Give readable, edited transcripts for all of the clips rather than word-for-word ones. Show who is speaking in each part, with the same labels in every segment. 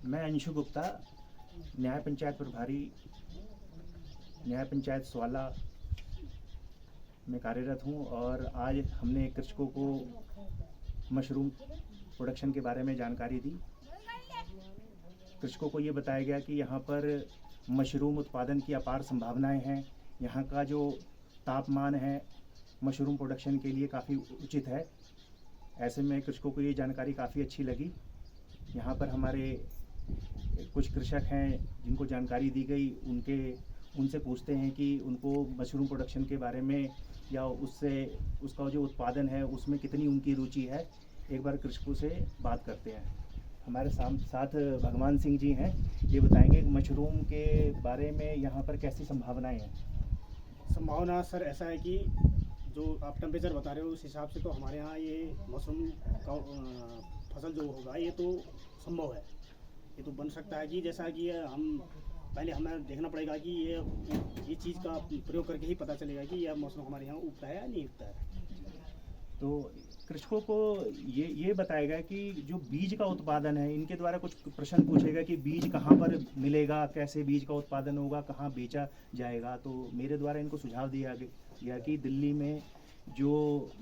Speaker 1: मैं अंशु गुप्ता, न्याय पंचायत प्रभारी, न्याय पंचायत स्वाला में कार्यरत हूँ। और आज हमने कृषकों को मशरूम प्रोडक्शन के बारे में जानकारी दी। कृषकों को ये बताया गया कि यहाँ पर मशरूम उत्पादन की अपार संभावनाएं हैं। यहाँ का जो तापमान है मशरूम प्रोडक्शन के लिए काफ़ी उचित है। ऐसे में कृषकों को ये जानकारी काफ़ी अच्छी लगी। यहाँ पर हमारे कुछ कृषक हैं जिनको जानकारी दी गई, उनसे पूछते हैं कि उनको मशरूम प्रोडक्शन के बारे में या उसका जो उत्पादन है उसमें कितनी उनकी रुचि है। एक बार कृषकों से बात करते हैं। हमारे साथ भगवान सिंह जी हैं, ये बताएंगे मशरूम के बारे में यहाँ पर कैसी संभावनाएं हैं।
Speaker 2: संभावना सर ऐसा है कि जो आप टेम्परेचर बता रहे हो उस हिसाब से तो हमारे यहाँ ये मशरूम का फसल जो होगा ये तो संभव है। ये तो बन सकता है कि जैसा कि हमें देखना पड़ेगा कि ये चीज़ का प्रयोग करके ही पता चलेगा कि यह मशरूम हमारे यहाँ उगता है या नहीं उगता है।
Speaker 1: तो कृषकों को ये बताएगा कि जो बीज का उत्पादन है, इनके द्वारा कुछ प्रश्न पूछेगा कि बीज कहाँ पर मिलेगा, कैसे बीज का उत्पादन होगा, कहाँ बेचा जाएगा। तो मेरे द्वारा इनको सुझाव दिया गया कि दिल्ली में जो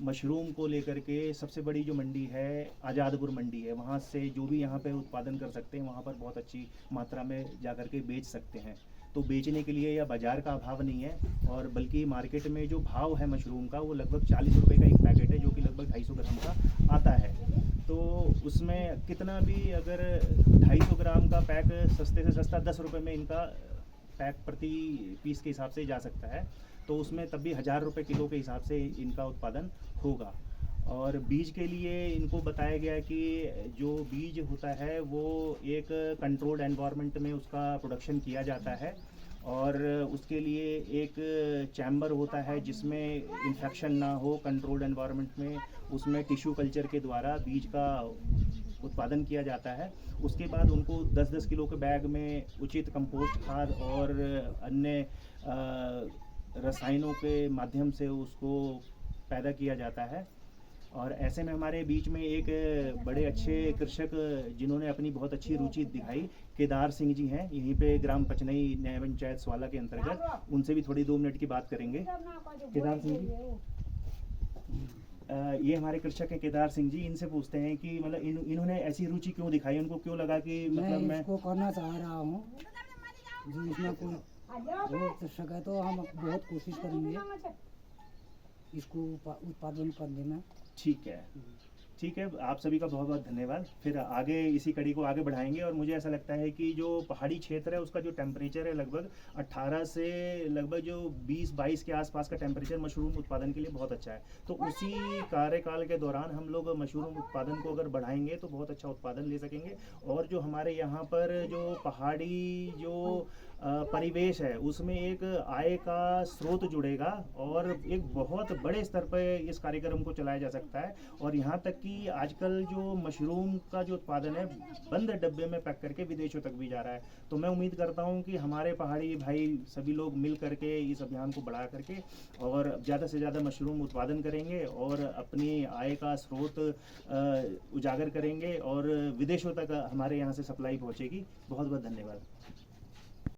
Speaker 1: मशरूम को लेकर के सबसे बड़ी जो मंडी है आज़ादपुर मंडी है, वहाँ से जो भी यहाँ पे उत्पादन कर सकते हैं वहाँ पर बहुत अच्छी मात्रा में जा कर के बेच सकते हैं। तो बेचने के लिए या बाज़ार का अभाव नहीं है, और बल्कि मार्केट में जो भाव है मशरूम का वो लगभग 40 रुपये का एक पैकेट है, जो कि लगभग 250 ग्राम का आता है। तो उसमें कितना भी अगर 250 ग्राम का पैक सस्ते से सस्ता 10 रुपये में इनका पैक प्रति पीस के हिसाब से जा सकता है, तो उसमें तब भी 1000 रुपये किलो के हिसाब से इनका उत्पादन होगा। और बीज के लिए इनको बताया गया कि जो बीज होता है वो एक कंट्रोल्ड एनवायरनमेंट में उसका प्रोडक्शन किया जाता है, और उसके लिए एक चैम्बर होता है जिसमें इन्फेक्शन ना हो। कंट्रोल्ड एनवायरनमेंट में उसमें टिश्यू कल्चर के द्वारा बीज का उत्पादन किया जाता है। उसके बाद उनको 10-10 किलो के बैग में उचित कंपोस्ट खाद और अन्य रसायनों के माध्यम से उसको पैदा किया जाता है। और ऐसे में हमारे बीच में एक बड़े अच्छे कृषक जिन्होंने अपनी बहुत अच्छी रुचि दिखाई, केदार सिंह जी हैं, यहीं पे ग्राम पचनई न्याय पंचायत स्वाला के अंतर्गत। उनसे भी थोड़ी 2 मिनट की बात करेंगे। केदार सिंह जी, ये हमारे कृषक हैं केदार सिंह जी। इनसे पूछते हैं कि मतलब इन्होंने ऐसी रुचि क्यों दिखाई, उनको क्यों लगा कि मतलब मैं
Speaker 3: इसको करना चाह रहा हूँ जी। इसमें कोई हो सके तो हम बहुत कोशिश करेंगे इसको उत्पादन करने में।
Speaker 1: ठीक है, आप सभी का बहुत बहुत धन्यवाद। फिर आगे इसी कड़ी को आगे बढ़ाएंगे। और मुझे ऐसा लगता है कि जो पहाड़ी क्षेत्र है उसका जो टेम्परेचर है लगभग 18 से लगभग जो 20-22 के आसपास का टेम्परेचर मशरूम उत्पादन के लिए बहुत अच्छा है। तो उसी कार्यकाल के दौरान हम लोग मशरूम उत्पादन को अगर बढ़ाएंगे तो बहुत अच्छा उत्पादन ले सकेंगे। और जो हमारे यहाँ पर जो पहाड़ी जो परिवेश है उसमें एक आय का स्रोत जुड़ेगा, और एक बहुत बड़े स्तर पर इस कार्यक्रम को चलाया जा सकता है। और यहाँ तक कि आजकल जो मशरूम का जो उत्पादन है बंद डब्बे में पैक करके विदेशों तक भी जा रहा है। तो मैं उम्मीद करता हूँ कि हमारे पहाड़ी भाई सभी लोग मिल करके इस अभियान को बढ़ा करके और ज़्यादा से ज़्यादा मशरूम उत्पादन करेंगे और अपनी आय का स्रोत उजागर करेंगे, और विदेशों तक हमारे यहाँ से सप्लाई पहुँचेगी। बहुत बहुत धन्यवाद।